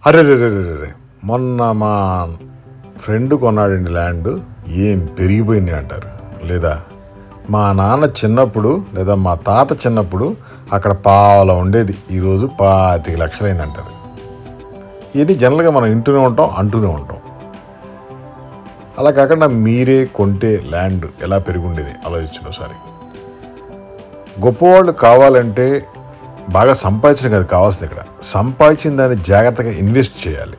అరే రే రే రే రే మొన్న మా ఫ్రెండ్ కొన్నాడండి ల్యాండ్, ఏం పెరిగిపోయింది అంటారు. లేదా మా నాన్న చిన్నప్పుడు లేదా మా తాత చిన్నప్పుడు అక్కడ పావలా ఉండేది, ఈరోజు 25 లక్షలైంది అంటారు. ఇది జనరల్గా మనం ఇంటూనే ఉంటాం, అంటూనే ఉంటాం. అలా కాకుండా మీరే కొంటే ల్యాండ్ ఎలా పెరుగుండేది ఆలోచించండి ఒకసారి. గొప్పవాళ్ళు కావాలంటే బాగా సంపాదించడం కాదు కావాల్సింది, ఇక్కడ సంపాదించిన దాన్ని జాగ్రత్తగా ఇన్వెస్ట్ చేయాలి.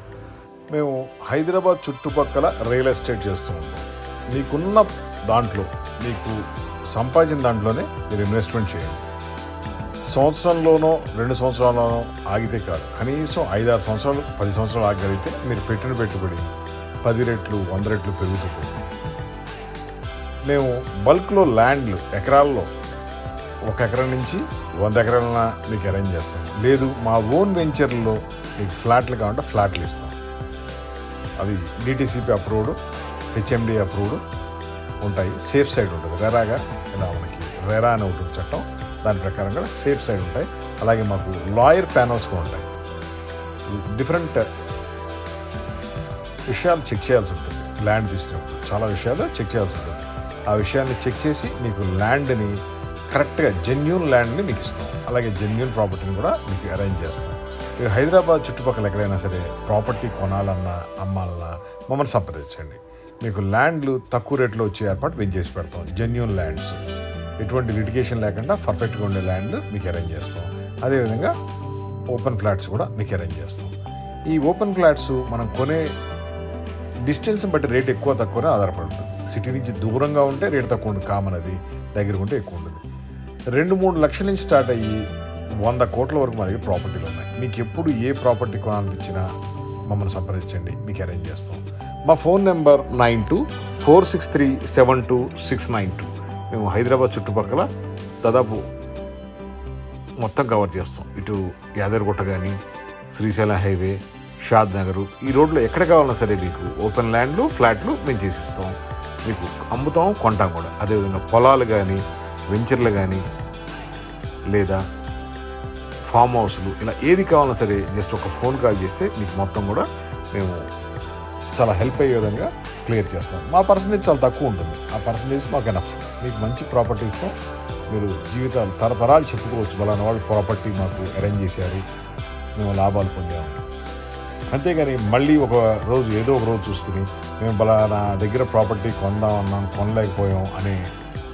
మేము హైదరాబాద్ చుట్టుపక్కల రియల్ ఎస్టేట్ చేస్తూ ఉంటాం. మీకున్న దాంట్లో మీకు సంపాదించిన దాంట్లోనే మీరు ఇన్వెస్ట్మెంట్ చేయండి. సంవత్సరంలోనో 2 సంవత్సరాల్లోనో ఆగితే కాదు, కనీసం 5-6 సంవత్సరాలు 10 సంవత్సరాలు ఆగలిగితే మీరు పెట్టిన పెట్టుబడి 10 రెట్లు 100 రెట్లు పెరుగుతుంది. మేము బల్క్లో ల్యాండ్లు ఎకరాల్లో 1 ఎకరం నుంచి 100 ఎకరాలన మీకు అరేంజ్ చేస్తాం. లేదు మా ఓన్ వెంచర్లో మీకు ఫ్లాట్లు కావాలంటే ఫ్లాట్లు ఇస్తాం. అవి డిటిసిపి అప్రూవ్డ్, హెచ్ఎండి అప్రూవ్డ్ ఉంటాయి. సేఫ్ సైడ్ ఉంటుంది. రెరాగా ఇలా మనకి రెరా అని ఉంటుంది చట్టం, దాని ప్రకారం కూడా సేఫ్ సైడ్ ఉంటాయి. అలాగే మాకు లాయర్ ప్యానల్స్ కూడా ఉంటాయి. డిఫరెంట్ విషయాలు చెక్ చేయాల్సి ఉంటుంది. ల్యాండ్ తీసుకున్నప్పుడు చాలా విషయాలు చెక్ చేయాల్సి ఉంటుంది. ఆ విషయాన్ని చెక్ చేసి మీకు ల్యాండ్ని కరెక్ట్గా జెన్యూన్ ల్యాండ్ని మీకు ఇస్తాం. అలాగే జెన్యూన్ ప్రాపర్టీని కూడా మీకు అరేంజ్ చేస్తాం. మీరు హైదరాబాద్ చుట్టుపక్కల ఎక్కడైనా సరే ప్రాపర్టీ కొనాలన్నా అమ్మాలన్నా మమ్మల్ని సంప్రదించండి. మీకు ల్యాండ్లు తక్కువ రేట్లో వచ్చే ఏర్పాటు మేము చేసి పెడతాం. జెన్యూన్ ల్యాండ్స్, ఎటువంటి లిటిగేషన్ లేకుండా పర్ఫెక్ట్గా ఉండే ల్యాండ్లు మీకు అరేంజ్ చేస్తాం. అదేవిధంగా ఓపెన్ ఫ్లాట్స్ కూడా మీకు అరేంజ్ చేస్తాం. ఈ ఓపెన్ ఫ్లాట్స్ మనం కొనే డిస్టెన్స్ని బట్టి రేట్ ఎక్కువ తక్కువనే ఆధారపడి ఉంటుంది. సిటీ నుంచి దూరంగా ఉంటే రేట్ తక్కువ ఉంటుంది, కామన్. అది దగ్గర ఉంటే ఎక్కువ ఉంటుంది. 2-3 లక్షల నుంచి స్టార్ట్ అయ్యి 100 కోట్ల వరకు మా దగ్గర ప్రాపర్టీలు ఉన్నాయి. మీకు ఎప్పుడు ఏ ప్రాపర్టీ కొనాలనిపించినా మమ్మల్ని సంప్రదించండి, మీకు అరేంజ్ చేస్తాం. మా ఫోన్ నెంబర్ 9246372692. మేము హైదరాబాద్ చుట్టుపక్కల దాదాపు మొత్తం కవర్ చేస్తాం. ఇటు యాదగిరిగుట్ట కానీ, శ్రీశైలం హైవే, షాద్ నగరు, ఈ రోడ్లో ఎక్కడ కావాలన్నా సరే మీకు ఓపెన్ ల్యాండ్లు ఫ్లాట్లు మేము చేసిస్తాం. మీకు అమ్ముతాం, కొంటాం కూడా. అదేవిధంగా పొలాలు కానీ, వెంచర్లు కానీ, లేదా ఫామ్ హౌస్లు, ఇలా ఏది కావాలన్నా సరే జస్ట్ ఒక ఫోన్ కాల్ చేస్తే మీకు మొత్తం కూడా మేము చాలా హెల్ప్ అయ్యే విధంగా క్లియర్ చేస్తాం. మా పర్సంటేజ్ చాలా తక్కువ ఉంటుంది. ఆ పర్సంటేజ్ మాకు ఎనఫ్. మీకు మంచి ప్రాపర్టీ ఇస్తాం. మీరు జీవితాలు తరతరాలు చెప్పుకోవచ్చు, బలానా వాళ్ళు ప్రాపర్టీ మాకు అరేంజ్ చేశారు, మేము లాభాలు పొందాము. అంతేగాని మళ్ళీ ఒక రోజు ఏదో ఒక రోజు చూసుకుని మేము బలానా దగ్గర ప్రాపర్టీ కొందామన్నాం, కొనలేకపోయాం అనే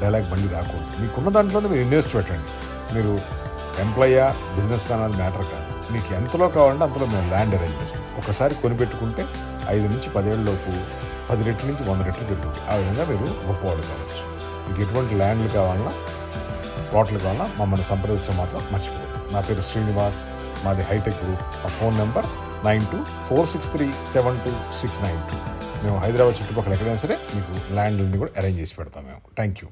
డైలాగ్ మళ్ళీ రాకూడదు. మీకున్న దాంట్లోనే మీరు ఇన్వెస్ట్ పెట్టండి. మీరు ఎంప్లాయా బిజినెస్ మ్యాన్ అనేది మ్యాటర్ కాదు. మీకు ఎంతలో కావాలంటే అంతలో మేము ల్యాండ్ అరేంజ్ చేస్తాం. ఒకసారి కొనిపెట్టుకుంటే 5 నుంచి 10 ఏళ్ళలోపు 10 రెట్ల నుంచి 100 రెట్లు పెరుగుతుంది. ఆ విధంగా మీరు గొప్పవాళ్ళు కావచ్చు. మీకు ఎటువంటి ల్యాండ్లు కావాలన్నా, ప్లాట్లు కావాలన్నా మమ్మల్ని సంప్రదించడం మాత్రం మర్చిపోదు. నా పేరు శ్రీనివాస్, మాది హైటెక్ గ్రూప్. మా ఫోన్ నెంబర్ 9246372692. మేము హైదరాబాద్ చుట్టుపక్కల ఎక్కడైనా సరే మీకు ల్యాండ్ని కూడా అరేంజ్ చేసి పెడతాం మేము. Thank you.